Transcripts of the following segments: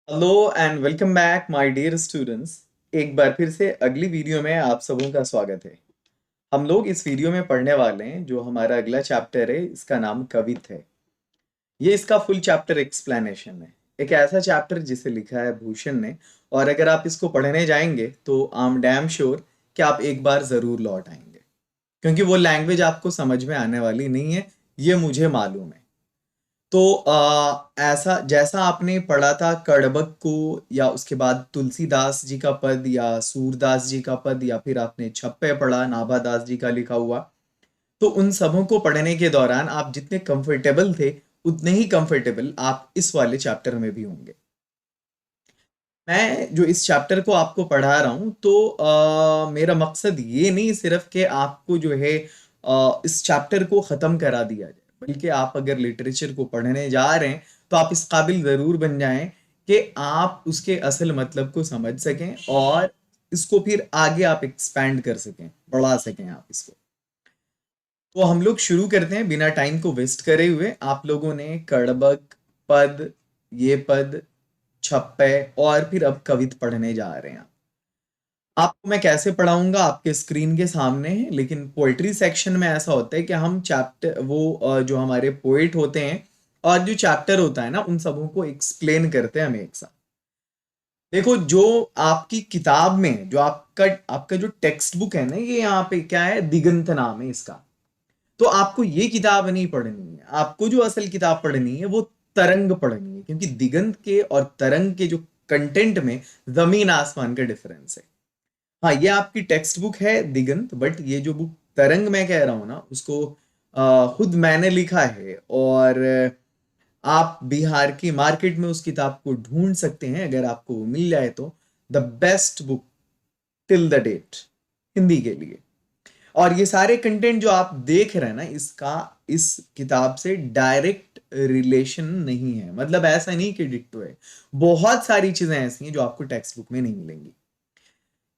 Hello and welcome back my dear students. एक बार फिर से अगली वीडियो में आप सबों का स्वागत है। हम लोग इस वीडियो में पढ़ने वाले हैं जो हमारा अगला चैप्टर है, इसका नाम कवित है। ये इसका फुल चैप्टर एक्सप्लेनेशन है। एक ऐसा चैप्टर जिसे लिखा है भूषण ने, और अगर आप इसको पढ़ने जाएंगे तो आई एम डैम श्योर कि आप एक बार जरूर लौट आएंगे, क्योंकि वो लैंग्वेज आपको समझ में आने वाली नहीं है, ये मुझे मालूम है। तो ऐसा जैसा आपने पढ़ा था कड़बक को, या उसके बाद तुलसीदास जी का पद या सूरदास जी का पद, या फिर आपने छप्पे पढ़ा नाभादास जी का लिखा हुआ, तो उन सबों को पढ़ने के दौरान आप जितने कंफर्टेबल थे उतने ही कंफर्टेबल आप इस वाले चैप्टर में भी होंगे। मैं जो इस चैप्टर को आपको पढ़ा रहा हूं, तो मेरा मकसद ये नहीं सिर्फ कि आपको जो है इस चैप्टर को खत्म करा दिया जाए, बल्कि आप अगर लिटरेचर को पढ़ने जा रहे हैं तो आप इस काबिल जरूर बन जाएं कि आप उसके असल मतलब को समझ सकें और इसको फिर आगे आप एक्सपैंड कर सकें, बढ़ा सकें आप इसको। तो हम लोग शुरू करते हैं बिना टाइम को वेस्ट करे हुए। आप लोगों ने कड़बक पद, ये पद, छप्पे और फिर अब कवित पढ़ने जा रहे हैं। आपको मैं कैसे पढ़ाऊंगा आपके स्क्रीन के सामने है, लेकिन पोएट्री सेक्शन में ऐसा होता है कि हम चैप्टर जो हमारे पोएट होते हैं और जो चैप्टर होता है ना, उन सबों को एक्सप्लेन करते हैं हम एक साथ। देखो, जो आपकी किताब में जो आपका आपका जो टेक्स्ट बुक है ना, ये यहाँ पे क्या है, दिगंत नाम है इसका। तो आपको ये किताब नहीं पढ़नी है, आपको जो असल किताब पढ़नी है वो तरंग पढ़नी है, क्योंकि दिगंत के और तरंग के जो कंटेंट में जमीन आसमान का डिफरेंस है। हाँ, ये आपकी टेक्स्ट बुक है दिगंत, बट ये जो बुक तरंग मैं कह रहा हूं ना, उसको खुद मैंने लिखा है। और आप बिहार की मार्केट में उस किताब को ढूंढ सकते हैं, अगर आपको वो मिल जाए तो। The best book till the date, Hindi के लिए। और ये सारे कंटेंट जो आप देख रहे हैं ना, इसका इस किताब से डायरेक्ट रिलेशन नहीं है, मतलब ऐसा नहीं कि डिक्टो है। बहुत सारी चीजें ऐसी हैं जो आपको टेक्स्ट बुक में नहीं मिलेंगी।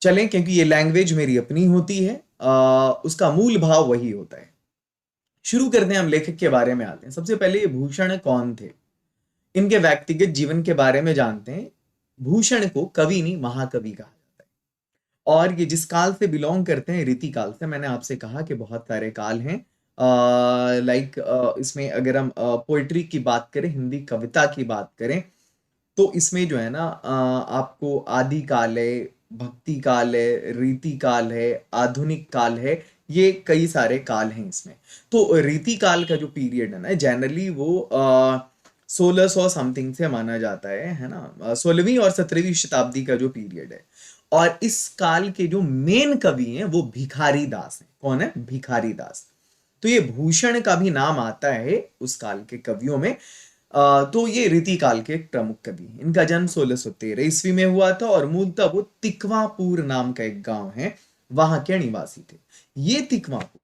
चलें, क्योंकि ये लैंग्वेज मेरी अपनी होती है, उसका मूल भाव वही होता है। शुरू करते हैं, हम लेखक के बारे में आते हैं। सबसे पहले ये भूषण कौन थे, इनके व्यक्तिगत जीवन के बारे में जानते हैं। भूषण को कवि नहीं, महाकवि कहा जाता है। और ये जिस काल से बिलोंग करते हैं, रीति काल से। मैंने आपसे कहा कि बहुत सारे काल हैं। लाइक इसमें अगर हम पोइट्री की बात करें, हिंदी कविता की बात करें, तो इसमें जो है ना, आपको आदि काल है, भक्ति काल है, रीति काल है, आधुनिक काल है। ये कई सारे काल हैं इसमें। तो रीति काल का जो पीरियड है ना, जनरली वो 1600 समथिंग से माना जाता है ना, 16वीं और 17वीं शताब्दी का जो पीरियड है। और इस काल के जो मेन कवि हैं वो भिखारी दास हैं। कौन है? भिखारी दास। तो ये भूषण का भी नाम आता है उस काल के कवियों में। तो ये रीति काल के एक प्रमुख कवि हैं। इनका जन्म 1613 ईस्वी में हुआ था, और मूलतः वो तिकवापुर नाम का एक गांव है, वहां के निवासी थे। ये तिकवापुर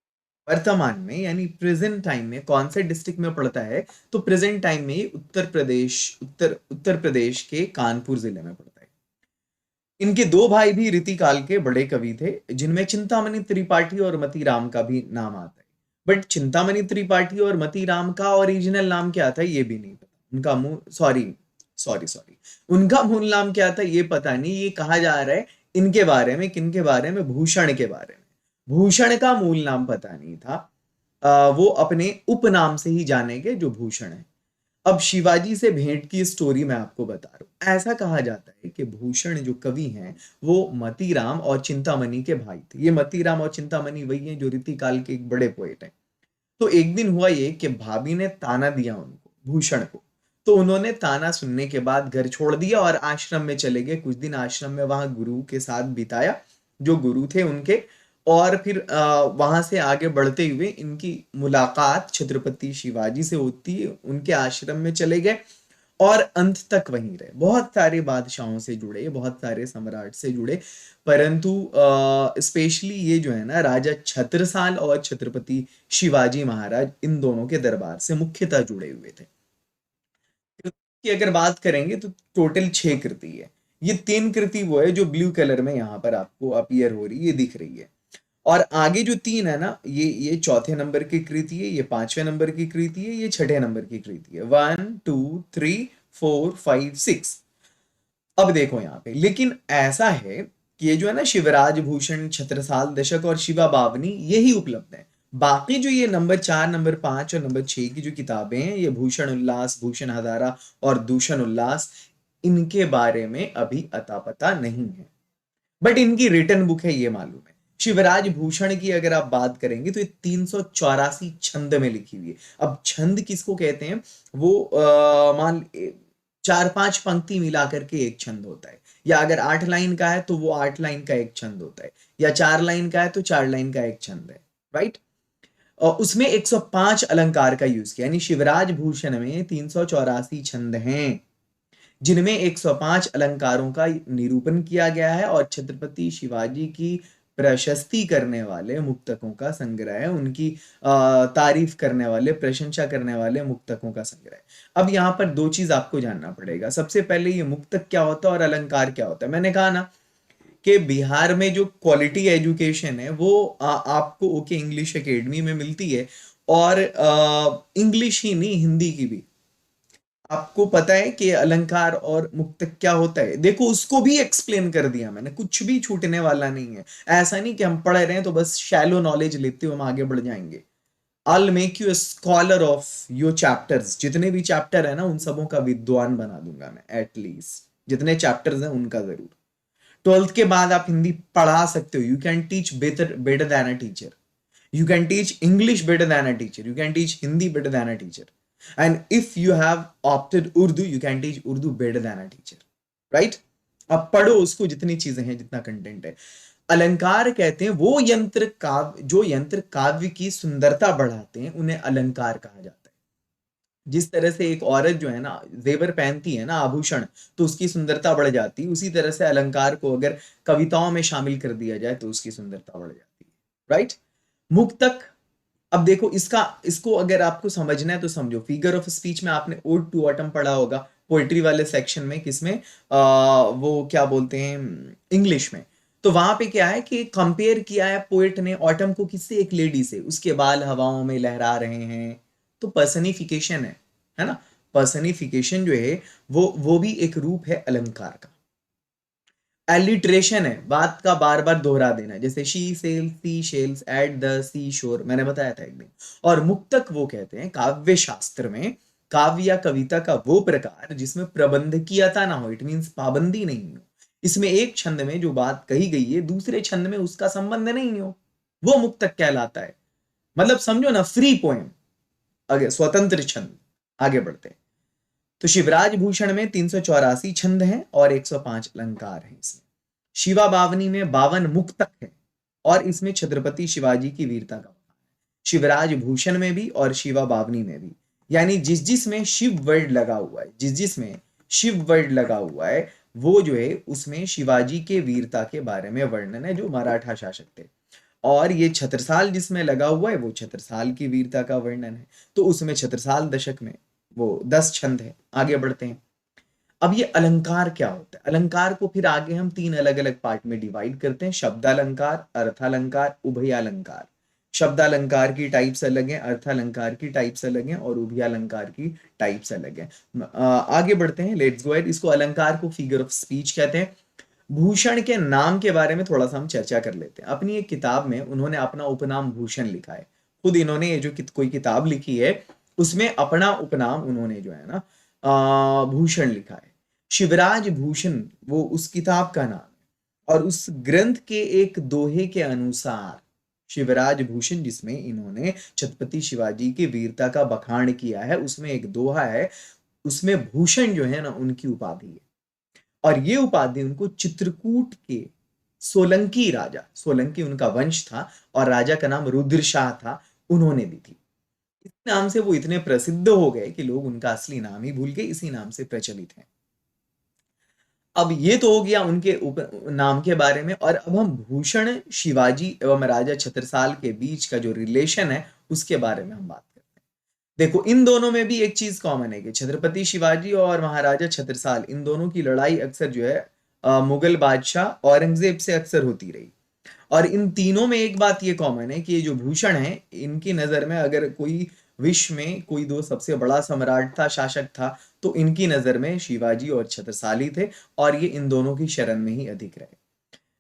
वर्तमान में यानी प्रेजेंट टाइम में कौन से डिस्ट्रिक्ट में पड़ता है? तो प्रेजेंट टाइम में ये उत्तर प्रदेश के कानपुर जिले में पड़ता है। इनके दो भाई भी रीति काल के बड़े कवि थे, जिनमें चिंतामणि त्रिपाठी और मतीराम का भी नाम आता है। बट चिंतामणि त्रिपाठी और मतीराम का ओरिजिनल नाम क्या था ये भी नहीं पता। उनका मूल सॉरी सॉरी सॉरी उनका मूल नाम क्या था ये पता नहीं। ये कहा जा रहा है इनके बारे में, किनके बारे में? भूषण के बारे में। भूषण का मूल नाम पता नहीं था। वो अपने उपनाम से ही जाने गए, जो भूषण है। अब शिवाजी से भेंट की स्टोरी मैं आपको बता रहा हूं। ऐसा कहा जाता है कि भूषण जो कवि हैं वो मतीराम और चिंतामणि के भाई थे। ये मतीराम और चिंतामणि वही हैं जो रीति काल के एक बड़े पोएट हैं। तो एक दिन हुआ ये कि भाभी ने ताना दिया उनको, भूषण को। तो उन्होंने ताना सुनने के बाद घर छोड़ दिया और आश्रम में चले गए। कुछ दिन आश्रम में वहां गुरु के साथ बिताया, जो गुरु थे उनके। और फिर वहां से आगे बढ़ते हुए इनकी मुलाकात छत्रपति शिवाजी से होती है। उनके आश्रम में चले गए और अंत तक वहीं रहे। बहुत सारे बादशाहों से जुड़े, बहुत सारे सम्राट से जुड़े, परंतु स्पेशली ये जो है ना, राजा छत्रसाल और छत्रपति शिवाजी महाराज, इन दोनों के दरबार से मुख्यतः जुड़े हुए थे। कृति की अगर बात करेंगे तो टोटल 6 कृति है। ये 3 कृति वो है जो ब्लू कलर में यहाँ पर आपको अपीयर हो रही है, ये दिख रही है। और आगे जो 3 है ना, ये चौथे नंबर की कृति है, ये 5वें नंबर की कृति है, ये 6ठे नंबर की कृति है। 1 2 3 4 5 6। अब देखो यहाँ पे, लेकिन ऐसा है कि ये जो है ना शिवराज भूषण, छत्रसाल दशक और शिवा बावनी, यही उपलब्ध है। बाकी जो ये नंबर 4, नंबर 5 और नंबर 6 की जो किताबें हैं, ये भूषण उल्लास, भूषण हजारा और दूषण उल्लास, इनके बारे में अभी अता पता नहीं है, बट इनकी रिटर्न बुक है ये मालूम है। शिवराज भूषण की अगर आप बात करेंगे तो ये 384 छंद में लिखी हुई है। अब छंद किसको कहते हैं, वो मान 4-5 पंक्ति मिला करके एक छंद होता है, या अगर 8 लाइन का है तो वो 8 लाइन का एक छंद होता है, या 4 लाइन का है तो 4 लाइन का एक छंद है, राइट। और उसमें 105 अलंकार का यूज किया, यानी शिवराज भूषण में 384 छंद हैं, जिनमें 105 अलंकारों का निरूपण किया गया है, और छत्रपति शिवाजी की प्रशस्ति करने वाले मुक्तकों का संग्रह है, उनकी तारीफ करने वाले, प्रशंसा करने वाले मुक्तकों का संग्रह। अब यहाँ पर दो चीज आपको जानना पड़ेगा। सबसे पहले ये मुक्तक क्या होता है और अलंकार क्या होता है। मैंने कहा ना कि बिहार में जो क्वालिटी एजुकेशन है वो आपको ओके इंग्लिश एकेडमी में मिलती है, और इंग्लिश ही नहीं, हिंदी की भी। आपको पता है कि अलंकार और मुक्तक क्या होता है, देखो उसको भी एक्सप्लेन कर दिया मैंने, कुछ भी छूटने वाला नहीं है। ऐसा नहीं कि हम पढ़ रहे हैं तो बस शैलो नॉलेज लेते हुए हम आगे बढ़ जाएंगे। I'll make you a scholar of your chapters, जितने भी चैप्टर है ना उन सबों का विद्वान बना दूंगा मैं, एटलीस्ट जितने चैप्टर्स हैं उनका जरूर। 12th के बाद आप हिंदी पढ़ा सकते हो, you can teach better better than a teacher, you can teach English better than a teacher, you can teach Hindi better than a teacher, and if you have opted Urdu, you can teach Urdu better than a teacher, right? अब पढ़ो उसको, जितनी चीजें हैं, जितना content है। अलंकार कहते हैं वो यंत्र काव्य, जो यंत्र काव्य की सुंदरता बढ़ाते हैं, उन्हें अलंकार कहा जाता है। जिस तरह से एक औरत जो है ना जेवर पहनती है ना, आभूषण, तो उसकी सुंदरता बढ़ जाती है, उसी तरह से अलंकार को अगर कविताओं में शामिल कर दिया जाए तो उसकी सुंदरता बढ़ जाती है, राइट। मुक्तक, अब देखो इसको अगर आपको समझना है तो समझो। फिगर ऑफ स्पीच में आपने ओड टू ऑटम पढ़ा होगा, पोएट्री वाले सेक्शन में, किसमें वो क्या बोलते हैं, इंग्लिश में। तो वहां पे क्या है कि कंपेयर किया है पोएट ने ऑटम को किससे, एक लेडी से, उसके बाल हवाओं में लहरा रहे हैं, तो पर्सनिफिकेशन है ना। पर्सनिफिकेशन जो है वो भी एक रूप है अलंकार का। एलिट्रेशन है, बात का बार बार दोहरा देना, जैसे she sells sea shells at the sea shore, मैंने बताया था एक दिन। और मुक्तक वो कहते हैं काव्य शास्त्र में, काव्य या कविता का वो प्रकार जिसमें प्रबंधकीयता ना हो, इट मींस पाबंदी नहीं हो। इसमें एक छंद में जो बात कही गई है दूसरे छंद में उसका संबंध नहीं हो, वो मुक्तक कहलाता है। मतलब समझो ना, फ्री पोएम, आगे स्वतंत्र छंद। आगे बढ़ते हैं। तो शिवराज भूषण में 384 छंद हैं और 105 अलंकार हैं इसमें। शिवा बावनी में 52 मुक्तक है, और इसमें छत्रपति शिवाजी की वीरता का बखान है। शिवराज भूषण में भी और शिवा बावनी में भी, यानी जिस जिसमें शिव वर्ड लगा हुआ है, जिस जिसमें शिव वर्ड लगा हुआ है, वो जो है उसमें शिवाजी के वीरता के बारे में वर्णन है, जो मराठा शासक थे। और ये छत्रसाल जिसमें लगा हुआ है वो छत्रसाल की वीरता का वर्णन है, तो उसमें छत्रसाल दशक में वो 10 छंद है। आगे बढ़ते हैं। अब ये अलंकार क्या होता है, अलंकार को फिर आगे हम 3 अलग अलग पार्ट में डिवाइड करते हैं, शब्दालंकार, अर्थालंकार, उभयालंकार। शब्दालंकार की टाइप्स अलग हैं, अर्थालंकार की टाइप्स अलग हैं, और उभयालंकार की टाइप्स अलग हैं। आगे बढ़ते हैं, लेट्स गो अहेड। इसको अलंकार को फिगर ऑफ स्पीच कहते हैं। भूषण के नाम के बारे में थोड़ा सा हम चर्चा कर लेते हैं। अपनी एक किताब में उन्होंने अपना उपनाम भूषण लिखा है, खुद इन्होंने ये जो कोई किताब लिखी है उसमें अपना उपनाम उन्होंने जो है ना भूषण लिखा है। शिवराज भूषण वो उस किताब का नाम है, और उस ग्रंथ के एक दोहे के अनुसार शिवराज भूषण, जिसमें इन्होंने छत्रपति शिवाजी की वीरता का बखान किया है, उसमें एक दोहा है, उसमें भूषण जो है ना उनकी उपाधि है। और ये उपाधि उनको चित्रकूट के सोलंकी राजा, सोलंकी उनका वंश था और राजा का नाम रुद्रशाह था, उन्होंने दी थी। इस नाम से वो इतने प्रसिद्ध हो गए कि लोग उनका असली नाम ही भूल गए, इसी नाम से प्रचलित हैं। अब ये तो हो गया उनके नाम के बारे में, और अब हम भूषण, शिवाजी एवं राजा छत्रसाल के बीच का जो रिलेशन है उसके बारे में हम बात करते हैं। देखो इन दोनों में भी एक चीज कॉमन है कि छत्रपति शिवाजी और महाराजा छत्रसाल, इन दोनों की लड़ाई अक्सर जो है मुगल बादशाह औरंगजेब से अक्सर होती रही। और इन तीनों में एक बात ये कॉमन है कि ये जो भूषण है, इनकी नजर में अगर कोई विश्व में कोई दो सबसे बड़ा सम्राट था, शासक था, तो इनकी नजर में शिवाजी और छत्रसाल थे और ये इन दोनों की शरण में ही अधिक रहे।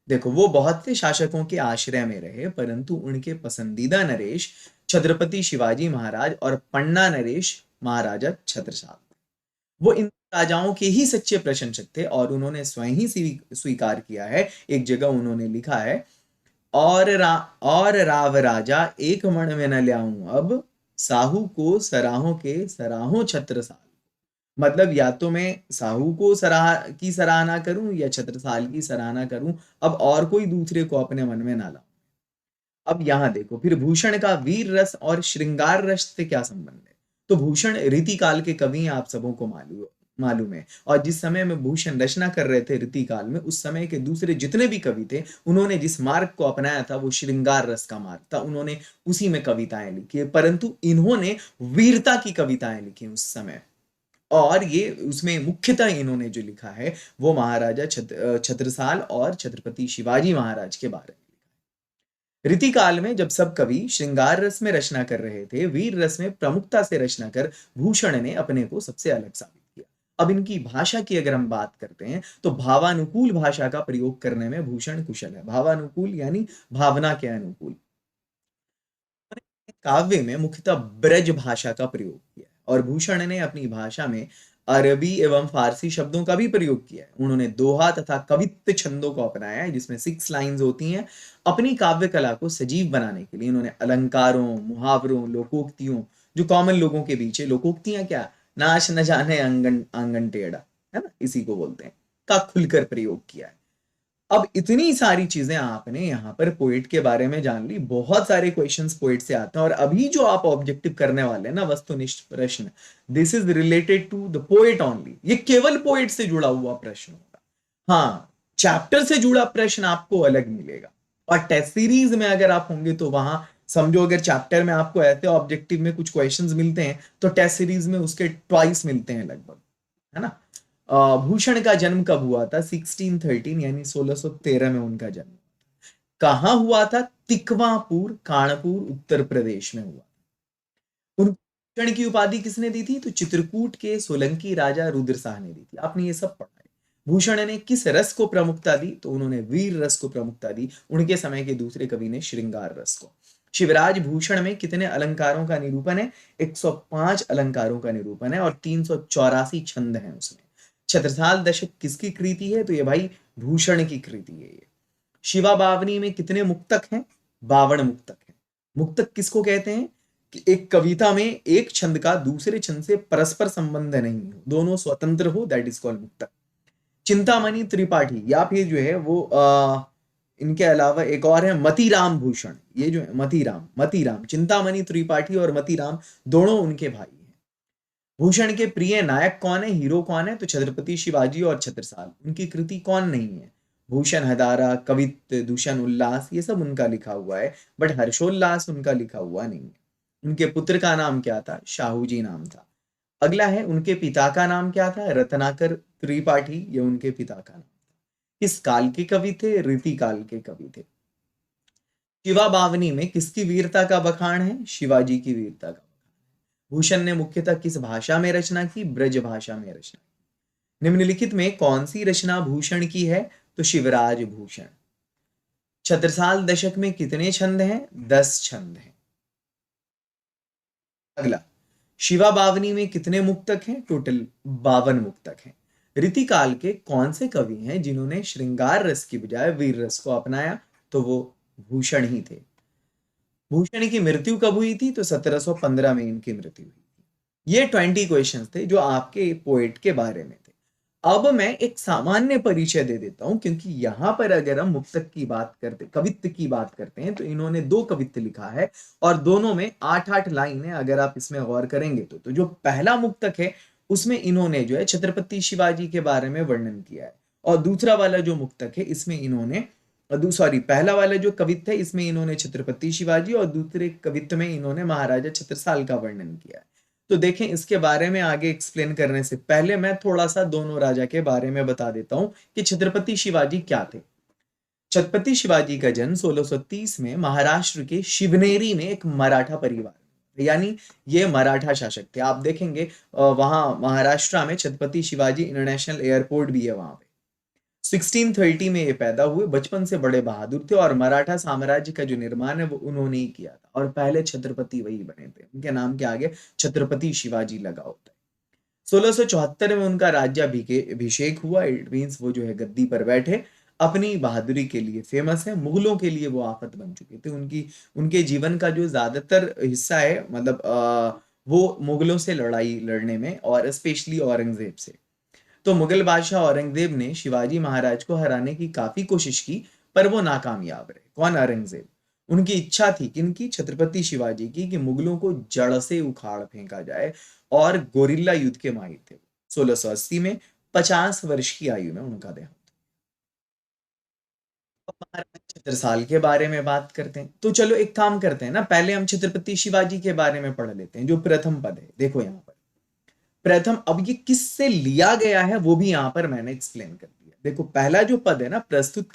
देखो, वो बहुत से शासकों के आश्रय में रहे, परंतु उनके पसंदीदा नरेश छत्रपति शिवाजी महाराज और पन्ना नरेश महाराजा छत्रसाल। वो इन राजाओं के ही सच्चे प्रशंसक थे और उन्होंने स्वयं ही स्वीकार किया है। एक जगह उन्होंने लिखा है, और राव राजा एक मण में न ल्याऊं अब, साहू को सराहों के सराहों छत्रसाल। मतलब या तो मैं साहू को सराहना करूं या छत्रसाल की सराहना करूं, अब और कोई दूसरे को अपने मन में ना लाऊं। अब यहां देखो, फिर भूषण का वीर रस और श्रृंगार रस से क्या संबंध है? तो भूषण रीतिकाल के कवि हैं, आप सबों को मालूम है। और जिस समय में भूषण रचना कर रहे थे रीतिकाल में, उस समय के दूसरे जितने भी कवि थे, उन्होंने जिस मार्ग को अपनाया था वो श्रृंगार रस का मार्ग था। उन्होंने उसी में कविताएं लिखी, परंतु इन्होंने वीरता की कविताएं लिखी उस समय। और ये उसमें मुख्यतः इन्होंने जो लिखा है वो महाराजा छत्रसाल और छत्रपति शिवाजी महाराज के बारे में। रीतिकाल में जब सब कवि श्रृंगार रस में रचना कर रहे थे, वीर रस में प्रमुखता से रचना कर भूषण ने अपने को सबसे अलग साबित किया। अब इनकी भाषा की अगर हम बात करते हैं तो भावानुकूल भाषा का प्रयोग करने में भूषण कुशल है। भावानुकूल यानी भावना के अनुकूल। काव्य में मुख्यतः ब्रज भाषा का प्रयोग किया है और भूषण ने अपनी भाषा में अरबी एवं फारसी शब्दों का भी प्रयोग किया है। उन्होंने दोहा तथा कवित्व छंदों को अपनाया है, जिसमें 6 लाइन्स होती हैं। अपनी काव्य कला को सजीव बनाने के लिए इन्होंने अलंकारों, मुहावरों, लोकोक्तियों, जो कॉमन लोगों के बीच है, लोकोक्तियां क्या, नाच न जाने आंगन आंगन टेढ़ा, है ना, इसी को बोलते हैं, का खुलकर प्रयोग किया है। अब इतनी सारी चीजें आपने यहाँ पर पोएट के बारे में जान ली। बहुत सारे क्वेश्चंस पोएट से आते हैं और अभी जो आप ऑब्जेक्टिव करने वाले हैं ना, वस्तुनिष्ठ प्रश्न, this is related to the poet only. ये केवल पोएट से जुड़ा हुआ प्रश्न होगा। हाँ, चैप्टर से जुड़ा प्रश्न आपको अलग मिलेगा। और टेस्ट सीरीज में अगर आप होंगे तो वहां समझो, अगर चैप्टर में आपको ऐसे ऑब्जेक्टिव में कुछ क्वेश्चंस मिलते हैं तो टेस्ट सीरीज में उसके ट्वाइस मिलते हैं लगभग, है ना। भूषण का जन्म कब हुआ था? 1613 यानी 1613 में उनका जन्म। कहां हुआ था? तिकवापुर, कानपुर, उत्तर प्रदेश में हुआ। उन भूषण की उपाधि किसने दी थी? तो चित्रकूट के सोलंकी राजा रुद्र शाह ने दी थी। आपने ये सब पढ़ा है। भूषण ने किस रस को प्रमुखता दी? तो उन्होंने वीर रस को प्रमुखता दी। उनके समय के दूसरे कवि ने श्रृंगार रस को। शिवराज भूषण में कितने अलंकारों का निरूपण है? 105 अलंकारों का निरूपण है और 384 छंद हैं उसमें। छत्रसाल दशक किसकी कृति है? तो ये भाई भूषण की कृति है ये। शिवा बावनी में कितने मुक्तक हैं? 52 मुक्तक हैं। मुक्तक किसको कहते हैं? कि एक कविता में एक छंद का दूसरे छंद से परस्पर संबंध नहीं हो, दोनों स्वतंत्र हो, दैट इज कॉल्ड मुक्तक। चिंतामणि त्रिपाठी या फिर जो है वो इनके अलावा एक और है मतीराम भूषण। ये जो है मतीराम, चिंतामणि त्रिपाठी और मतीराम दोनों उनके भाई हैं। भूषण के प्रिय नायक कौन है, हीरो कौन है? तो छत्रपति शिवाजी और छत्रसाल। उनकी कृति कौन नहीं है? भूषण हदारा, कवित्त, दूषण उल्लास, ये सब उनका लिखा हुआ है, बट हर्षोल्लास उनका लिखा हुआ नहीं है। उनके पुत्र का नाम क्या था? शाहूजी नाम था। अगला है, उनके पिता का नाम क्या था? रत्नाकर त्रिपाठी, ये उनके पिता का नाम था। किस काल के कवि थे? रीति काल के कवि थे। शिवा बावनी में किसकी वीरता का बखान है? शिवाजी की वीरता का। भूषण ने मुख्यतः किस भाषा में रचना की? ब्रज भाषा में रचना की। निम्नलिखित में कौन सी रचना भूषण की है? तो शिवराज भूषण। छत्रसाल दशक में कितने छंद हैं? 10 छंद हैं। अगला, शिवा बावनी में कितने मुक्तक हैं? टोटल 52 मुक्तक हैं। रीतिकाल के कौन से कवि हैं जिन्होंने श्रृंगार रस की बजाय वीर रस को अपनाया? तो वो भूषण ही थे। भूषण की मृत्यु कब हुई थी? तो 1715 में इनकी मृत्यु हुई थी। ये 20 क्वेश्चंस थे जो आपके पोएट के बारे में थे। अब मैं एक सामान्य परिचय दे देता हूं, क्योंकि यहां पर अगर हम मुक्तक की बात करते, कवित्व की बात करते हैं, तो इन्होंने 2 कवित्व लिखा है और दोनों में 8-8 लाइन है। अगर आप इसमें गौर करेंगे तो जो पहला मुक्तक है उसमें इन्होंने जो है छत्रपति शिवाजी के बारे में वर्णन किया है, और दूसरा वाला जो मुक्तक है इसमें इन्होंने पहला वाला जो कवित्व है इसमें इन्होंने छत्रपति शिवाजी और दूसरे कवित्व में इन्होंने महाराजा छत्रसाल का वर्णन किया है। तो देखें, इसके बारे में आगे एक्सप्लेन करने से पहले मैं थोड़ा सा दोनों राजा के बारे में बता देता हूं कि छत्रपति शिवाजी क्या थे। छत्रपति शिवाजी का जन्म 1630 में महाराष्ट्र के शिवनेरी में एक मराठा परिवार, यानी ये मराठा शासक थे। आप देखेंगे वहां महाराष्ट्र में छत्रपति शिवाजी इंटरनेशनल एयरपोर्ट भी है वहां पे। 1630 में ये पैदा हुए, बचपन से बड़े बहादुर थे और मराठा साम्राज्य का जो निर्माण है वो उन्होंने ही किया था और पहले छत्रपति वही बने थे। उनके नाम के आगे छत्रपति शिवाजी लगा होता है। 1674 में उनका राज्याभिषेक हुआ। इट मीन्स वो जो है गद्दी पर बैठे। अपनी बहादुरी के लिए फेमस है, मुगलों के लिए वो आफत बन चुके थे। उनकी उनके जीवन का जो ज्यादातर हिस्सा है, मतलब वो मुगलों से लड़ाई लड़ने में और स्पेशली औरंगजेब से। तो मुगल बादशाह औरंगजेब ने शिवाजी महाराज को हराने की काफी कोशिश की, पर वो नाकामयाब रहे। कौन? औरंगजेब। उनकी इच्छा थी किनकी? छत्रपति शिवाजी की, कि मुगलों को जड़ से उखाड़ फेंका जाए और गोरिल्ला युद्ध के माहिर थे। 1680 में 50 वर्ष की आयु में उनका देहांत। 75 साल के बारे में बात करते हैं, तो चलो एक काम करते हैं ना, पहले हम छत्रपति शिवाजी के बारे में पढ़ लेते हैं। जो प्रथम पद है, देखो यहाँ पर प्रथम, अब ये किससे लिया गया है वो भी यहां पर मैंने एक्सप्लेन कर दिया। देखो पहला जो पद है ना, प्रस्तुत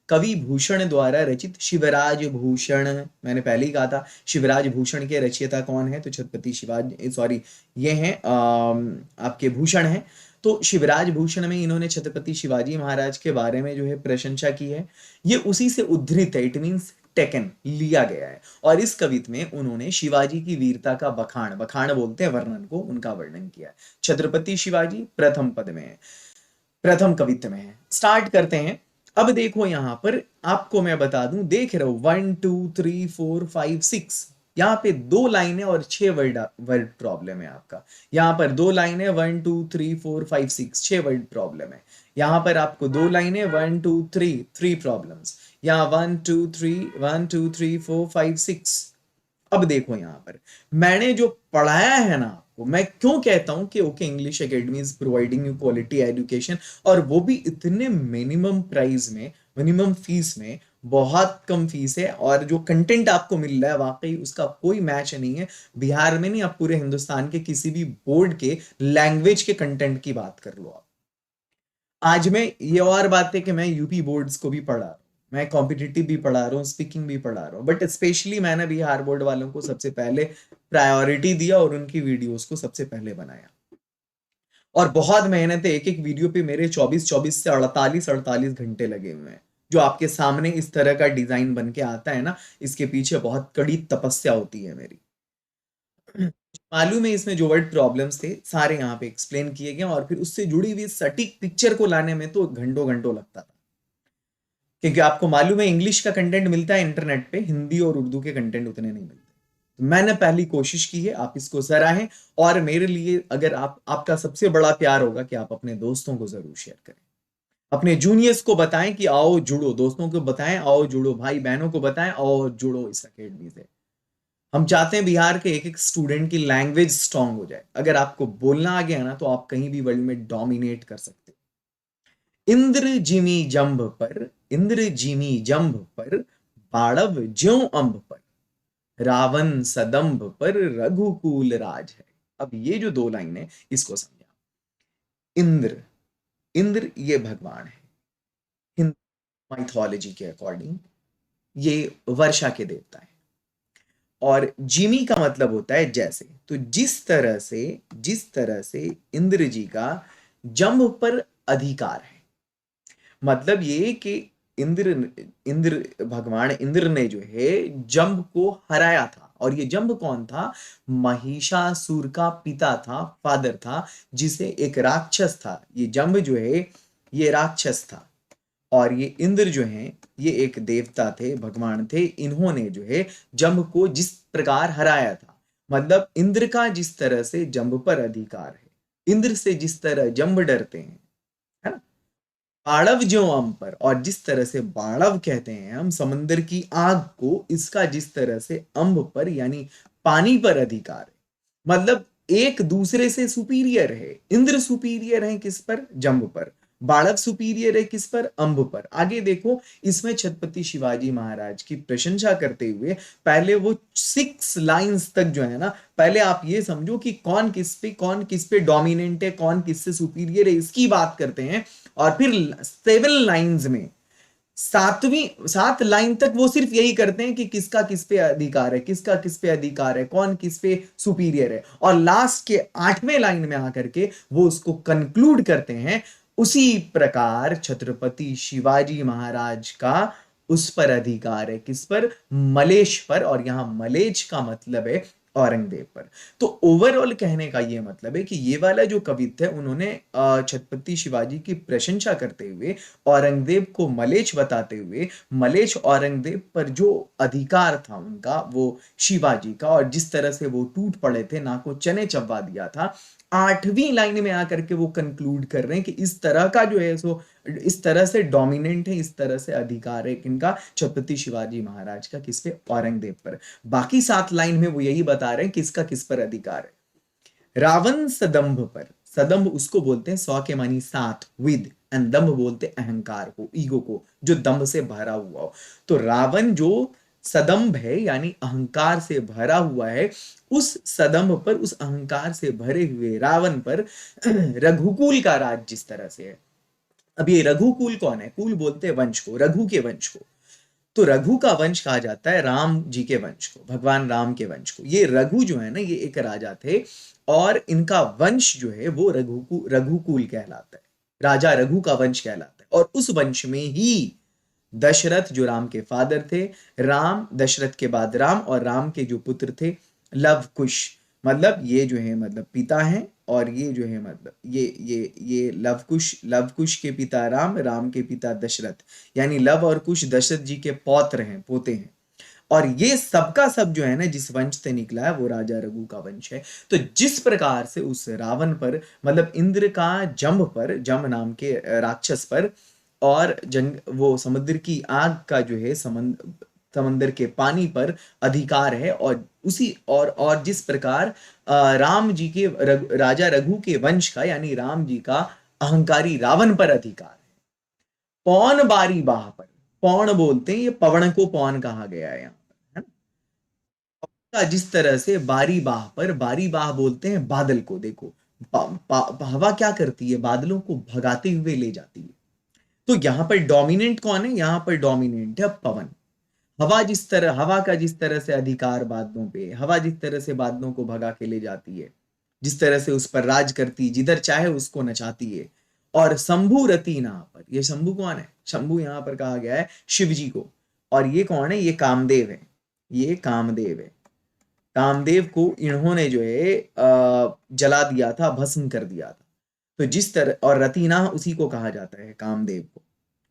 कवि भूषण द्वारा रचित शिवराज भूषण। मैंने पहले ही कहा था शिवराज भूषण के रचयिता कौन है, तो छत्रपति शिवाजी, सॉरी ये हैं आपके भूषण हैं। तो शिवराज भूषण में इन्होंने छत्रपति शिवाजी महाराज के बारे में जो है प्रशंसा की है। ये उसी से उद्धृत है, इट मीन्स टेकन, लिया गया है। और इस कवित में उन्होंने शिवाजी की वीरता का बखान, बखान बोलते हैं वर्णन को, उनका वर्णन किया है। छत्रपति शिवाजी प्रथम पद में है, प्रथम कवित्त में है। स्टार्ट करते हैं। अब देखो यहां पर आपको मैं बता दूं, देख रहे हो 1 2 3 4 5 6, यहाँ पे 2 लाइनें और 6 वर्ड प्रॉब्लम है आपका। यहाँ पर 2 लाइनें 1 2 3 4 5 6, 6 वर्ड प्रॉब्लम है। यहाँ पर आपको 2 लाइनें 1 2 3, 3 प्रॉब्लम्स। यहाँ 1 2 3 1 2 3 4 5 6। अब देखो यहाँ पर मैंने जो पढ़ाया है ना आपको, मैं क्यों कहता हूं कि okay English academy is providing you quality education, और वो भी इतने मिनिमम प्राइस में, मिनिमम फीस में, बहुत कम फीस है। और जो कंटेंट आपको मिल रहा है वाकई उसका कोई मैच नहीं है। बिहार में नहीं, आप पूरे हिंदुस्तान के किसी भी बोर्ड के लैंग्वेज के कंटेंट की बात कर लो आप। आज मैं ये और बात है कि मैं यूपी बोर्ड्स को भी पढ़ा रहा हूँ, मैं कॉम्पिटिटिव भी पढ़ा रहा हूँ, स्पीकिंग भी पढ़ा रहा हूँ, बट स्पेशली मैंने बिहार बोर्ड वालों को सबसे पहले प्रायोरिटी दिया और उनकी वीडियोस को सबसे पहले बनाया। और बहुत मेहनत है, एक एक वीडियो पे मेरे 24 से 48 घंटे लगे हुए हैं। जो आपके सामने इस तरह का डिजाइन बन के आता है ना, इसके पीछे बहुत कड़ी तपस्या होती है मेरी। मालूम है इसमें जो वर्ड प्रॉब्लम्स थे सारे यहाँ पे एक्सप्लेन किए गए, और फिर उससे जुड़ी हुई सटीक पिक्चर को लाने में तो घंटों घंटों लगता था। क्योंकि आपको मालूम है इंग्लिश का कंटेंट मिलता है इंटरनेट पे, हिंदी और उर्दू के कंटेंट उतने नहीं मिलते। तो मैंने पहली कोशिश की है, आप इसको सराहें। और मेरे लिए अगर आपका सबसे बड़ा प्यार होगा कि आप अपने दोस्तों को जरूर शेयर करें, अपने जूनियर्स को बताएं कि आओ जुड़ो, दोस्तों को बताएं आओ जुड़ो, भाई बहनों को बताएं आओ जुड़ो इस अकेडमी से। हम चाहते हैं बिहार के एक एक स्टूडेंट की लैंग्वेज स्ट्रांग हो जाए। अगर आपको बोलना आ गया ना तो आप कहीं भी वर्ल्ड में डोमिनेट कर सकते हो। इंद्र जिमी जंभ पर, इंद्र जिमी जंभ पर, बाड़व ज्यों अंब पर, रावण सदंभ पर, रघुकुल राज है। अब ये जो 2 लाइन है इसको समझा। इंद्र, इंद्र ये भगवान है हिंदू माइथोलॉजी के अकॉर्डिंग, ये वर्षा के देवता है। और जिमी का मतलब होता है जैसे, तो जिस तरह से इंद्र जी का जंभ पर अधिकार है, मतलब ये कि इंद्र इंद्र भगवान इंद्र ने जो है जंभ को हराया था। और ये जंभ कौन था? महिषासुर का पिता था, फादर था, जिसे एक राक्षस था। ये जंभ जो है ये राक्षस था, और ये इंद्र जो हैं ये एक देवता थे, भगवान थे। इन्होंने जो है जंभ को जिस प्रकार हराया था, मतलब इंद्र का जिस तरह से जंभ पर अधिकार है, इंद्र से जिस तरह जंभ डरते हैं, है ना, बाणव जो हम पर, और जिस तरह से बाणव कहते हैं हम समंदर की आग को, इसका जिस तरह से अंब पर यानी पानी पर अधिकार है, मतलब एक दूसरे से सुपीरियर है। इंद्र सुपीरियर है किस पर? जंभ पर। बाड़क सुपीरियर है किस पर? अंब पर। आगे देखो इसमें छत्रपति शिवाजी महाराज की प्रशंसा करते हुए पहले वो 6 लाइंस तक जो है ना, पहले आप ये समझो कि कौन किस पे डोमिनेंट है, कौन किससे सुपीरियर है, इसकी बात करते हैं। और फिर 7 लाइंस में सात लाइन तक वो सिर्फ यही करते हैं कि किसका किस पे अधिकार है, किसका किस पे अधिकार है, कौन किस पे सुपीरियर है, और लास्ट के 8वें लाइन में आकर के वो उसको कंक्लूड करते हैं। उसी प्रकार छत्रपति शिवाजी महाराज का उस पर अधिकार है, किस पर? मलेश पर, और यहां मलेच का मतलब है औरंगजेब पर। तो ओवरऑल कहने का ये मतलब है कि ये वाला जो कवित्त है, उन्होंने छत्रपति शिवाजी की प्रशंसा करते हुए, औरंगजेब को मलेच्छ बताते हुए, मलेच्छ औरंगजेब पर जो अधिकार था उनका, वो शिवाजी का, और जिस तरह से वो टूट पड़े थे, ना को चने चबवा दिया था, 8वीं लाइन में आकर के वो कंक्लूड कर रहे हैं कि इस तरह का जो है सो, इस तरह से डोमिनेंट है, इस तरह से अधिकार है किनका? छत्रपति शिवाजी महाराज का। किस पे? औरंगजेब पर। बाकी 7 लाइन में वो यही बता रहे हैं किसका किस पर अधिकार है। रावण सदंभ पर, सदंभ उसको बोलते हैं 100 के मानी 7 विद, एंड दंभ बोलते हैं अहंकार को, ईगो को, जो दंभ से भरा हुआ हो। तो रावण जो सदंभ है यानी अहंकार से भरा हुआ है, उस सदंभ पर, उस अहंकार से भरे हुए रावण पर रघुकुल का राज जिस तरह से है। अब ये रघुकुल कौन है? कुल बोलते हैं वंश को, रघु के वंश को। तो रघु का वंश कहा जाता है राम जी के वंश को, भगवान राम के वंश को। ये रघु जो है ना, ये एक राजा थे, और इनका वंश जो है वो रघुकुल कहलाता है, राजा रघु का वंश कहलाता है। और उस वंश में ही दशरथ जो राम के फादर थे, राम, दशरथ के बाद राम, और राम के जो पुत्र थे लव कुश, मतलब ये जो है मतलब पिता हैं, और ये जो है मतलब ये लव कुश के पिता राम, राम के पिता दशरथ, यानी लव और कुश दशरथ जी के पौत्र हैं, पोते हैं। और ये सबका सब जो है ना, जिस वंश से निकला है वो राजा रघु का वंश है। तो जिस प्रकार से उस रावण पर, मतलब इंद्र का जम्भ पर, जम नाम के राक्षस पर, और वो समुद्र की आग का जो है समंदर के पानी पर अधिकार है, और उसी और जिस प्रकार राम जी के राजा रघु के वंश का, यानी राम जी का अहंकारी रावण पर अधिकार है। पौन बारी बाह पर, पौन बोलते हैं, ये पवन को पौन कहा गया है यहाँ पर, है ना? जिस तरह से बारी बाह पर, बारी बाह बोलते हैं बादल को। देखो हवा क्या करती है? बादलों को भगाते हुए ले जाती है। तो यहां पर डोमिनेंट कौन है? यहां पर डोमिनेंट है पवन। हवा का जिस तरह से अधिकार बादलों पे, हवा जिस तरह से बादलों को भगा के ले जाती है, जिस तरह से उस पर राज करती, जिधर चाहे उसको नचाती है। और शंभु रतीना पर, ये शंभु कौन है? शंभु यहां पर कहा गया है शिव जी को। और ये कौन है? ये कामदेव है, ये कामदेव है। कामदेव को इन्होंने जो है जला दिया था, भस्म कर दिया था। तो जिस तरह, और रतीना उसी को कहा जाता है, कामदेव को,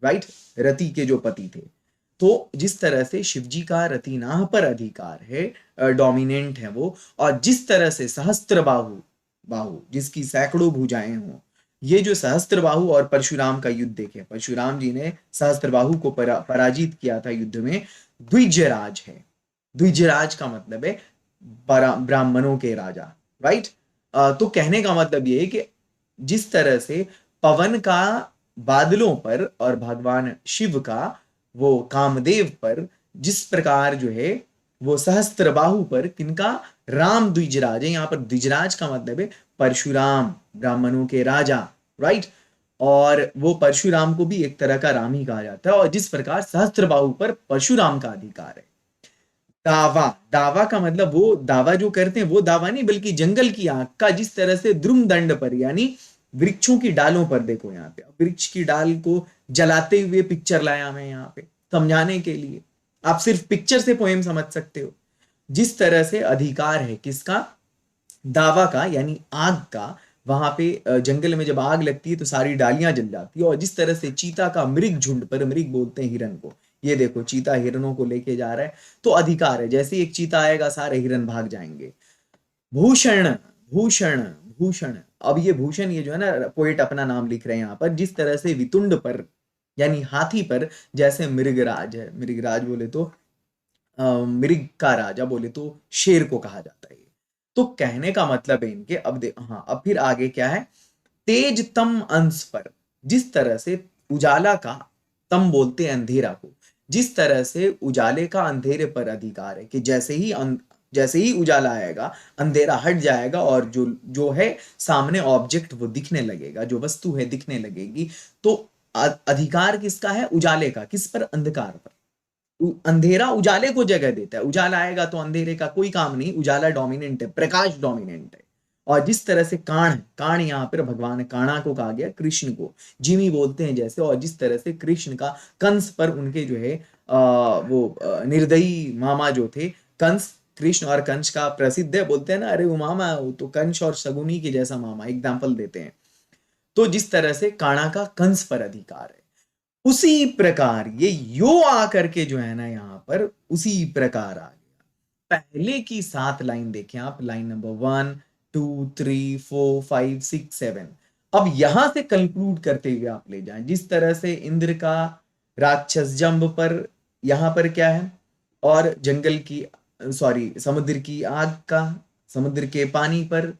राइट? रति के जो पति थे। तो जिस तरह से शिवजी का रतिनाह पर अधिकार है, डोमिनेंट है वो, और जिस तरह से सहस्त्र बाहु जिसकी सैकड़ों भुजाएं हों, ये जो सहस्त्र बाहु और परशुराम का युद्ध देखे, परशुराम जी ने सहस्त्र बाहु को पराजित किया था युद्ध में। द्विजराज है, द्विजराज का मतलब है ब्राह्मणों के राजा, राइट? तो कहने का मतलब ये है कि जिस तरह से पवन का बादलों पर, और भगवान शिव का वो कामदेव पर, जिस प्रकार जो है वो सहस्त्र बाहु पर, किनका? राम द्विजराज है। यहां पर द्विजराज का मतलब है परशुराम, ब्राह्मणों के राजा, राइट? और वो परशुराम को भी एक तरह का राम ही कहा जाता है। और जिस प्रकार सहस्त्र बाहु पर परशुराम का अधिकार है। दावा, दावा का मतलब वो दावा जो करते हैं, वो दावा नहीं, बल्कि जंगल की आग का जिस तरह से द्रुम दंड पर, यानी वृक्षों की डालों पर, देखो यहाँ पे वृक्ष की डाल को जलाते हुए पिक्चर लाया मैं यहाँ पे समझाने के लिए। आप सिर्फ पिक्चर से पोएम समझ सकते हो। जिस तरह से अधिकार है किसका? दावा का, यानी आग का। वहां पे जंगल में जब आग लगती है तो सारी डालियां जल जाती है। और जिस तरह से चीता का मृग झुंड पर, मृग बोलते हैं हिरन को, ये देखो चीता हिरनों को लेके जा रहा है, तो अधिकार है। जैसे एक चीता आएगा सारे हिरन भाग जाएंगे। भूषण, भूषण, भूषण। अब ये भूषण, ये जो है ना, पोएट अपना नाम लिख रहे हैं यहाँ पर। जिस तरह से वितुंड पर, यानी हाथी पर, जैसे मृगराज है, मृगराज बोले तो मृग का राजा बोले तो शेर को कहा जाता है। तो कहने का मतलब है इनके, अब हाँ, अब फिर आगे क्या है? तेज तम अंश पर, जिस तरह से उजाला का, तम बोलते हैं अंधेरा को, जिस तरह से उजाले का अंधेरे पर अधिकार है कि जैसे ही उजाला आएगा अंधेरा हट जाएगा, और जो जो है सामने ऑब्जेक्ट वो दिखने लगेगा, जो वस्तु है दिखने लगेगी। तो अधिकार किसका है? उजाले का। किस पर? अंधकार पर। अंधेरा उजाले को जगह देता है, उजाला आएगा तो अंधेरे का कोई काम नहीं, उजाला डोमिनेंट है, प्रकाश डोमिनेंट है। और जिस तरह से काण यहाँ पर भगवान काणा को कहा गया, कृष्ण को जिमी बोलते हैं जैसे, और जिस तरह से कृष्ण का कंस पर उनके जो है निर्दयी मामा जो थे कंस, कृष्ण और कंस का प्रसिद्ध है, बोलते हैं ना अरे वो मामा, वो तो कंस और शकुनी के जैसा मामा, एग्जाम्पल देते हैं। तो जिस तरह से काणा का कंस पर अधिकार है, उसी प्रकार ये यो आकर के जो है ना यहाँ पर उसी प्रकार आ गया। पहले की 7 लाइन देखें आप, लाइन नंबर 1 2 3 4 5 6 7। अब यहां से कंक्लूड करते हुए आप ले जाएं, जिस तरह से इंद्र का राक्षस जंब पर यहां पर क्या है, और जंगल की समुद्र की आग का, समुद्र के पानी पर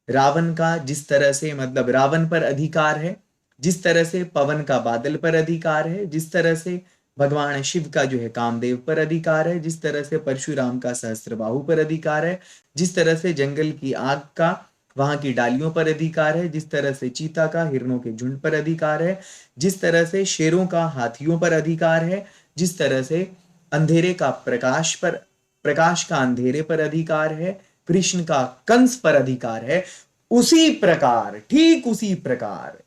रावण का, जिस तरह से मतलब रावण पर अधिकार है, जिस तरह से पवन का बादल पर अधिकार है, जिस तरह से भगवान शिव का जो है कामदेव पर अधिकार है, जिस तरह से परशुराम का सहस्त्रबाहु पर अधिकार है, जिस तरह से जंगल की आग का वहां की डालियों पर अधिकार है, जिस तरह से चीता का हिरणों के झुंड पर अधिकार है, जिस तरह से शेरों का हाथियों पर अधिकार है, जिस तरह से अंधेरे का प्रकाश का अंधेरे पर अधिकार है, कृष्ण का कंस पर अधिकार है, उसी प्रकार, ठीक उसी प्रकार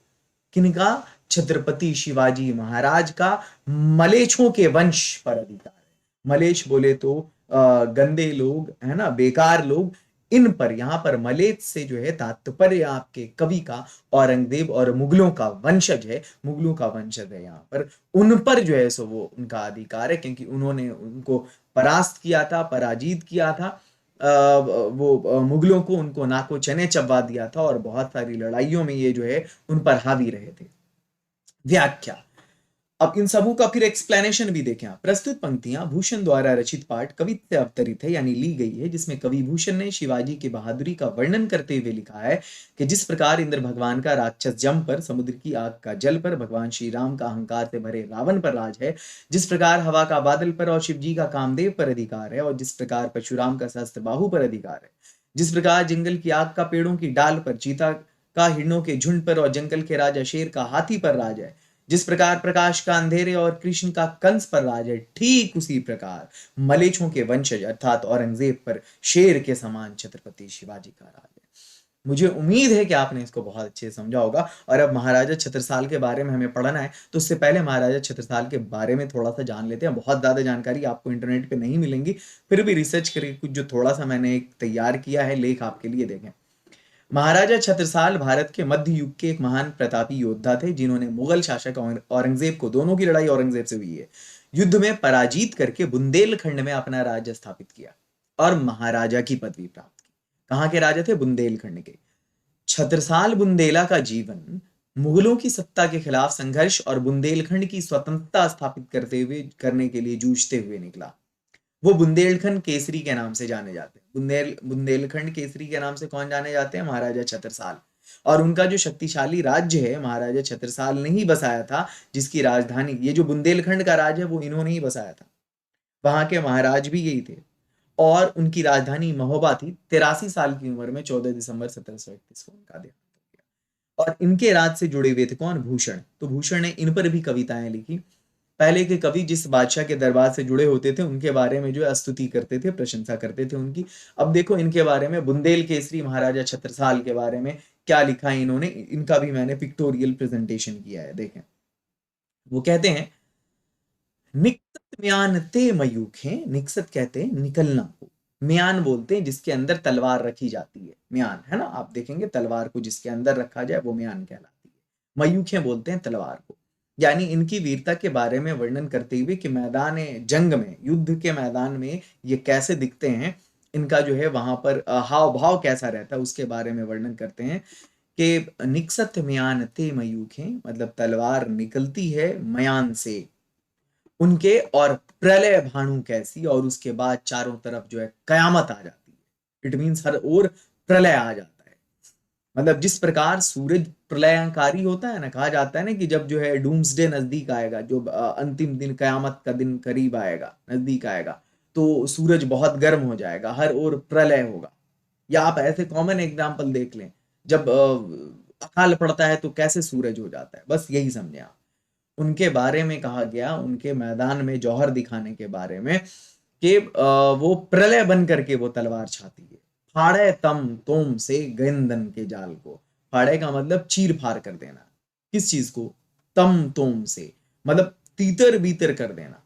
किनका? छत्रपति शिवाजी महाराज का मलेच्छों के वंश पर अधिकार है। मलेच्छ बोले तो गंदे लोग है ना, बेकार लोग, इन पर, यहां पर मलेच्छ से जो है तात्पर्य आपके कवि का औरंगजेब और मुगलों का वंशज है, मुगलों का वंशज है यहाँ पर, उन पर जो है सो वो उनका अधिकार है, क्योंकि उन्होंने उनको परास्त किया था, पराजित किया था, वो मुगलों को, उनको नाको चने चबवा दिया था, और बहुत सारी लड़ाइयों में ये जो है उन पर हावी रहे थे। व्याख्या। अब इन सबों का फिर एक्सप्लेनेशन भी देखें आप। प्रस्तुत पंक्तियां भूषण द्वारा रचित पाठ कवि से अवतरित है, यानी ली गई है, जिसमें कवि भूषण ने शिवाजी की बहादुरी का वर्णन करते हुए लिखा है कि जिस प्रकार इंद्र भगवान का राक्षस जम पर, समुद्र की आग का जल पर, भगवान श्री राम का अहंकार से भरे रावण पर राज है, जिस प्रकार हवा का बादल पर और शिव जी का कामदेव पर अधिकार है, और जिस प्रकार परशुराम का सहस्त्रबाहु पर अधिकार है, जिस प्रकार जंगल की आग का पेड़ों की डाल पर, चीता का हिरणों के झुंड पर, और जंगल के राजा शेर का हाथी पर राज है, जिस प्रकार प्रकाश का अंधेरे और कृष्ण का कंस पर राज है, ठीक उसी प्रकार मलेच्छों के वंशज अर्थात औरंगजेब पर शेर के समान छत्रपति शिवाजी का राज है। मुझे उम्मीद है कि आपने इसको बहुत अच्छे से समझा होगा। और अब महाराजा छत्रसाल के बारे में हमें पढ़ना है, तो उससे पहले महाराजा छत्रसाल के बारे में थोड़ा सा जान लेते हैं। बहुत ज्यादा जानकारी आपको इंटरनेट पे नहीं मिलेंगी, फिर भी रिसर्च करके कुछ जो थोड़ा सा मैंने एक तैयार किया है लेख आपके लिए, देखें। महाराजा छत्रसाल भारत के मध्य युग के एक महान प्रतापी योद्धा थे, जिन्होंने मुगल शासक औरंगजेब को, दोनों की लड़ाई औरंगजेब से हुई है, युद्ध में पराजित करके बुंदेलखंड में अपना राज्य स्थापित किया और महाराजा की पदवी प्राप्त की। कहां के राजा थे? बुंदेलखंड के। छत्रसाल बुंदेला का जीवन मुगलों की सत्ता के खिलाफ संघर्ष और बुंदेलखंड की स्वतंत्रता स्थापित करने के लिए जूझते हुए निकला। वो बुंदेलखंड केसरी के नाम से जाने जाते हैं। बुंदेलखंड केसरी के नाम से कौन जाने जाते हैं? महाराजा छत्रसाल। और उनका जो शक्तिशाली राज्य है महाराजा छत्रसाल ने ही बसाया था, जिसकी राजधानी, ये जो बुंदेलखंड का राज्य है वो इन्होंने ही बसाया था। वहां के महाराज भी यही थे, और उनकी राजधानी महोबा थी। 83 साल की उम्र में 14 दिसंबर 1731 को उनका देहांत हो गया। और इनके राज से जुड़े हुए थे कौन? भूषण। तो भूषण ने इन पर भी कविताएं लिखी। पहले के कवि जिस बादशाह के दरबार से जुड़े होते थे उनके बारे में जो है स्तुति करते थे, प्रशंसा करते थे उनकी। अब देखो इनके बारे में, बुंदेल केसरी महाराजा छत्रसाल के बारे में क्या लिखा है इन्होंने, इनका भी मैंने पिक्टोरियल प्रेजेंटेशन किया है, देखें। वो कहते हैं, निकसत म्यान ते मयूखे, निकसत कहते हैं निकलना को, म्यान बोलते हैं जिसके अंदर तलवार रखी जाती है, म्यान है ना, आप देखेंगे तलवार को जिसके अंदर रखा जाए वो म्यान कहलाती है। मयूखे बोलते हैं तलवार को। यानी इनकी वीरता के बारे में वर्णन करते हुए कि मैदान जंग में, युद्ध के मैदान में ये कैसे दिखते हैं, इनका जो है वहां पर हाव भाव कैसा रहता है, उसके बारे में वर्णन करते हैं कि निकसत म्यान ते मयूखे, मतलब तलवार निकलती है मयान से उनके, और प्रलय भानु कैसी, और उसके बाद चारों तरफ जो है कयामत आ जाती है। इट मीन्स हर ओर प्रलय आ जाता है। मतलब जिस प्रकार सूरज प्रलयकारी होता है ना, कहा जाता है ना कि जब जो है डूम्सडे नजदीक आएगा, जो अंतिम दिन, कयामत का दिन करीब आएगा, नजदीक आएगा, तो सूरज बहुत गर्म हो जाएगा, हर ओर प्रलय होगा। या आप ऐसे कॉमन एग्जांपल देख लें, जब अकाल पड़ता है तो कैसे सूरज हो जाता है, बस यही समझे आप। उनके बारे में कहा गया, उनके मैदान में जौहर दिखाने के बारे में, कि वो प्रलय बन करके वो तलवार छाती है। फाड़े तम तोम से गेंदन के जाल को। फाड़े का मतलब चीर फाड़ कर देना। किस चीज को? तम तोम से, मतलब तीतर बीतर कर देना।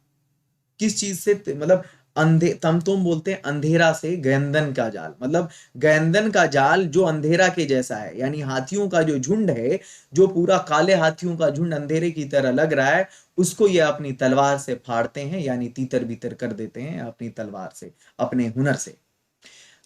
किस चीज से? मतलब अंधे, तमतोम बोलते हैं अंधेरा से, गैंदन का जाल मतलब गैंदन का जाल जो अंधेरा के जैसा है, यानी हाथियों का जो झुंड है, जो पूरा काले हाथियों का झुंड अंधेरे की तरह लग रहा है, उसको ये अपनी तलवार से फाड़ते हैं, यानी तीतर बीतर कर देते हैं अपनी तलवार से, अपने हुनर से।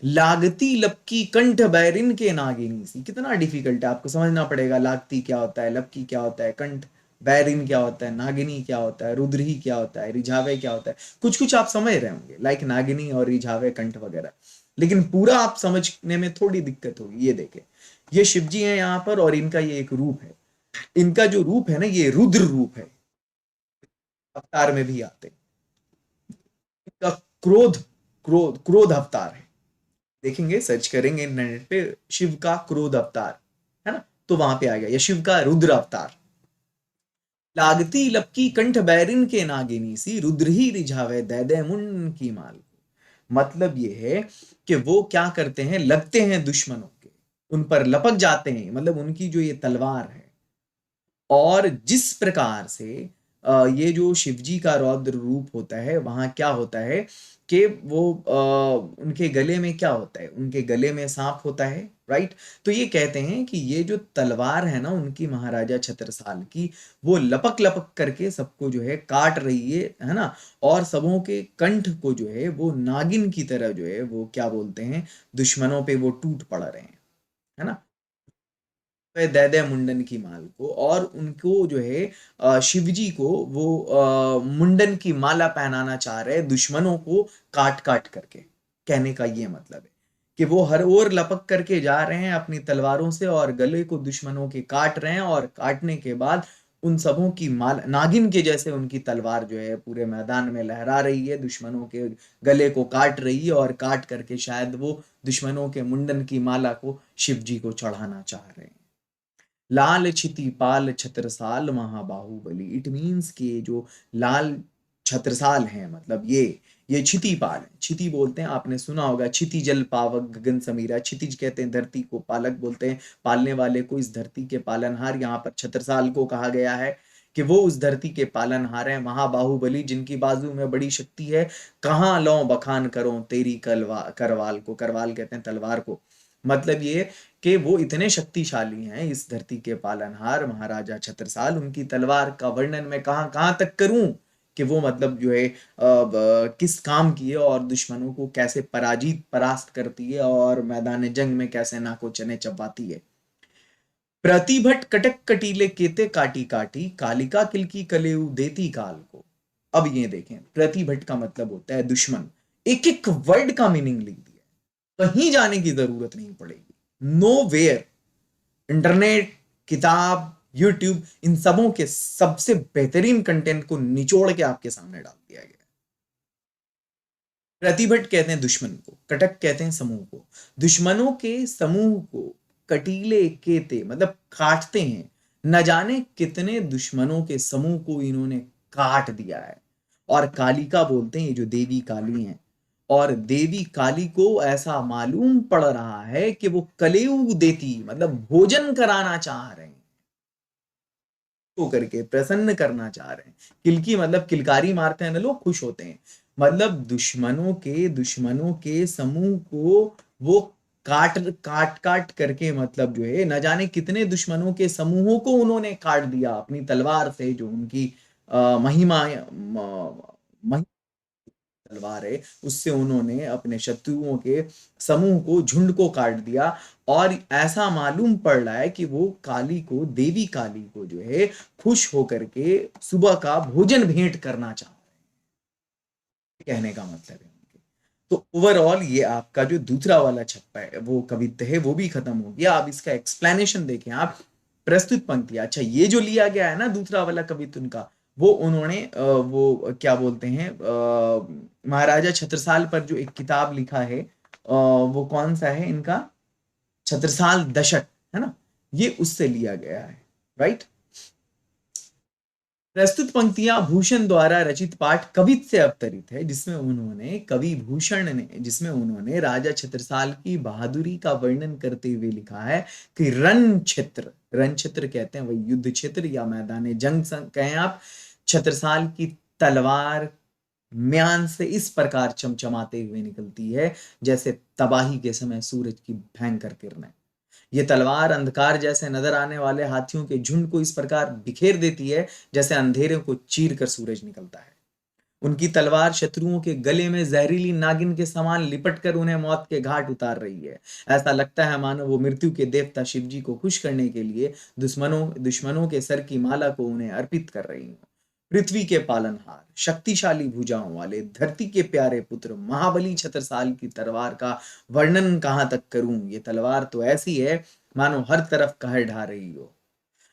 लागती लपकी कंठ बैरिन के नागिनी सी। कितना डिफिकल्ट है, आपको समझना पड़ेगा। लागती क्या होता है, लपकी क्या होता है, कंठ, बैरिन क्या होता है, नागिनी क्या होता है, रुद्री क्या होता है, रिझावे क्या होता है। कुछ कुछ आप समझ रहे होंगे, लाइक नागिनी और रिझावे, कंठ वगैरह, लेकिन पूरा आप समझने में थोड़ी दिक्कत होगी। ये देखे, ये शिव जी हैं यहाँ पर, और इनका ये एक रूप है। इनका जो रूप है ना, ये रुद्र रूप है, अवतार में भी आते हैं। इनका क्रोध, क्रोध अवतार है। देखेंगे, सर्च करेंगे इंटरनेट पे, शिव का क्रोध अवतार, है ना, तो वहां पे आ गया, या शिव का रुद्र अवतार। लागती लपकी कंठ बैरिन के नागिनी सी, रुद्र ही रिझावे दे दे मुन की माल। मतलब ये है कि वो क्या करते हैं, लगते हैं दुश्मनों के, उन पर लपक जाते हैं, मतलब उनकी जो ये तलवार है। और जिस प्रकार से ये जो शिवजी का रौद्र रूप होता है, वहां क्या होता है कि वो उनके गले में क्या होता है, उनके गले में सांप होता है, राइट। तो ये कहते हैं कि ये जो तलवार है ना उनकी, महाराजा छत्रसाल की, वो लपक लपक करके सबको जो है काट रही है ना। और सबों के कंठ को जो है वो नागिन की तरह जो है वो क्या बोलते हैं, दुश्मनों पे वो टूट पड़ रहे हैं, है ना। दे दे मुंडन की माल को, और उनको जो है शिव जी को वो मुंडन की माला पहनाना चाह रहे हैं, दुश्मनों को काट काट करके। कहने का ये मतलब है कि वो हर ओर लपक करके जा रहे हैं अपनी तलवारों से, और गले को दुश्मनों के काट रहे हैं, और काटने के बाद उन सबों की माल, नागिन के जैसे उनकी तलवार जो है पूरे मैदान में लहरा रही है, दुश्मनों के गले को काट रही है, और काट करके शायद वो दुश्मनों के मुंडन की माला को शिव जी को चढ़ाना चाह रहे हैं। लाल छिति पाल छत्रसाल महाबाहुबली। इट मीन्स कि जो लाल छत्रसाल हैं, मतलब ये क्षिति पाल है। क्षिति बोलते हैं, आपने सुना होगा, क्षिति जल पावक गगन समीरा। क्षितिज कहते हैं धरती को, पालक बोलते हैं पालने वाले को, इस धरती के पालनहार। यहाँ पर छत्रसाल को कहा गया है कि वो उस धरती के पालनहार हैं। महाबाहुबली, जिनकी बाजू में बड़ी शक्ति है। कहाँ लौ बखान करो तेरी करवाल को। करवाल कहते हैं तलवार को। मतलब ये कि वो इतने शक्तिशाली हैं, इस धरती के पालनहार महाराजा छत्रसाल। उनकी तलवार का वर्णन मैं कहाँ कहाँ तक करूं, कि वो मतलब जो है किस काम की है, और दुश्मनों को कैसे परास्त करती है, और मैदान जंग में कैसे नाको चने चबाती है। प्रतिभट कटक कटीले केते काटी काटी, कालिका किलकी कलेऊ देती काल को। अब ये देखें, प्रतिभट का मतलब होता है दुश्मन। एक एक वर्ड का मीनिंग लिख दिया, कहीं जाने की जरूरत नहीं पड़ेगी, नो वेयर। इंटरनेट, किताब, यूट्यूब, इन सबों के सबसे बेहतरीन कंटेंट को निचोड़ के आपके सामने डाल दिया गया। प्रतिभट कहते हैं दुश्मन को, कटक कहते हैं समूह को। दुश्मनों के समूह को कटीले केते मतलब काटते हैं। न जाने कितने दुश्मनों के समूह को इन्होंने काट दिया है। और कालिका बोलते हैं, ये जो देवी काली हैं, और देवी काली को ऐसा मालूम पड़ रहा है कि वो कलेऊ देती, मतलब भोजन कराना चाह रहे हैं, को करके प्रसन्न करना चाह रहे हैं। किलकी मतलब किलकारी मारते हैं ना लोग, खुश होते हैं। मतलब दुश्मनों के समूह को वो काट काट काट करके, मतलब जो है न जाने कितने दुश्मनों के समूहों को उन्होंने काट दिया अपनी तलवार से, जो उनकी महिमा तलवार है, उससे उन्होंने अपने शत्रुओं के समूह को, झुंड को काट दिया। और ऐसा मालूम पड़ रहा है कि वो काली को, देवी काली को जो है खुश होकर के सुबह का भोजन भेंट करना चाह रहे हैं, कहने का मतलब है उनके। तो ओवरऑल ये आपका जो दूसरा वाला छप्पा है, वो कवित्त है, वो भी खत्म हो गया। अब इसका एक्सप्लेनेशन देखें आप, प्रस्तुत पंक्तियां। अच्छा, ये जो लिया गया है ना दूसरा वाला कवित्त उनका, वो उन्होंने वो क्या बोलते हैं, महाराजा छत्रसाल पर जो एक किताब लिखा है, वो कौन सा है इनका, छत्रसाल दशक, है ना, ये उससे लिया गया है, राइट। प्रस्तुत पंक्तियां भूषण द्वारा रचित पाठ कवित से अवतरित है, जिसमें उन्होंने राजा छत्रसाल की बहादुरी का वर्णन करते हुए लिखा है कि रण क्षेत्र कहते हैं वही युद्ध क्षेत्र या मैदान जंग कहें आप, छत्रसाल की तलवार म्यान से इस प्रकार चमचमाते हुए निकलती है जैसे तबाही के समय सूरज की भयंकर किरणें। ये तलवार अंधकार जैसे नजर आने वाले हाथियों के झुंड को इस प्रकार बिखेर देती है जैसे अंधेरे को चीर कर सूरज निकलता है। उनकी तलवार शत्रुओं के गले में जहरीली नागिन के समान लिपट कर उन्हें मौत के घाट उतार रही है। ऐसा लगता है मानो वो मृत्यु के देवता शिव जी को खुश करने के लिए दुश्मनों के सर की माला को उन्हें अर्पित कर रही हो। पृथ्वी के पालनहार, शक्तिशाली भुजाओं वाले, धरती के प्यारे पुत्र महाबली छत्रसाल की तलवार का वर्णन कहां तक करूं। ये तलवार तो ऐसी है मानो हर तरफ कहर ढा रही हो।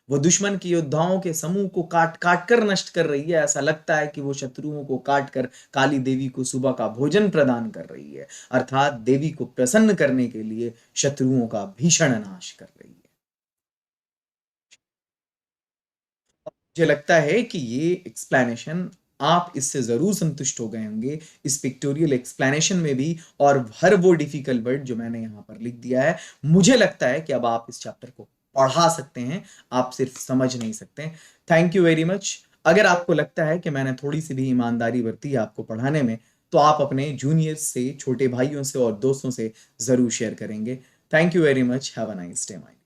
वो दुश्मन के योद्धाओं के समूह को काट काट कर नष्ट कर रही है। ऐसा लगता है कि वो शत्रुओं को काट कर काली देवी को सुबह का भोजन प्रदान कर रही है, अर्थात देवी को प्रसन्न करने के लिए शत्रुओं का भीषण नाश कर रही है। मुझे लगता है कि ये एक्सप्लेनेशन आप इससे जरूर संतुष्ट हो गए होंगे, इस पिक्टोरियल एक्सप्लेनेशन में भी, और हर वो डिफिकल्ट वर्ड जो मैंने यहाँ पर लिख दिया है। मुझे लगता है कि अब आप इस चैप्टर को पढ़ा सकते हैं, आप सिर्फ समझ नहीं सकते। Thank you very much. अगर आपको लगता है कि मैंने थोड़ी सी भी ईमानदारी बरती है आपको पढ़ाने में, तो आप अपने जूनियर्स से, छोटे भाइयों से और दोस्तों से जरूर शेयर करेंगे। Thank you very much. Have a nice day.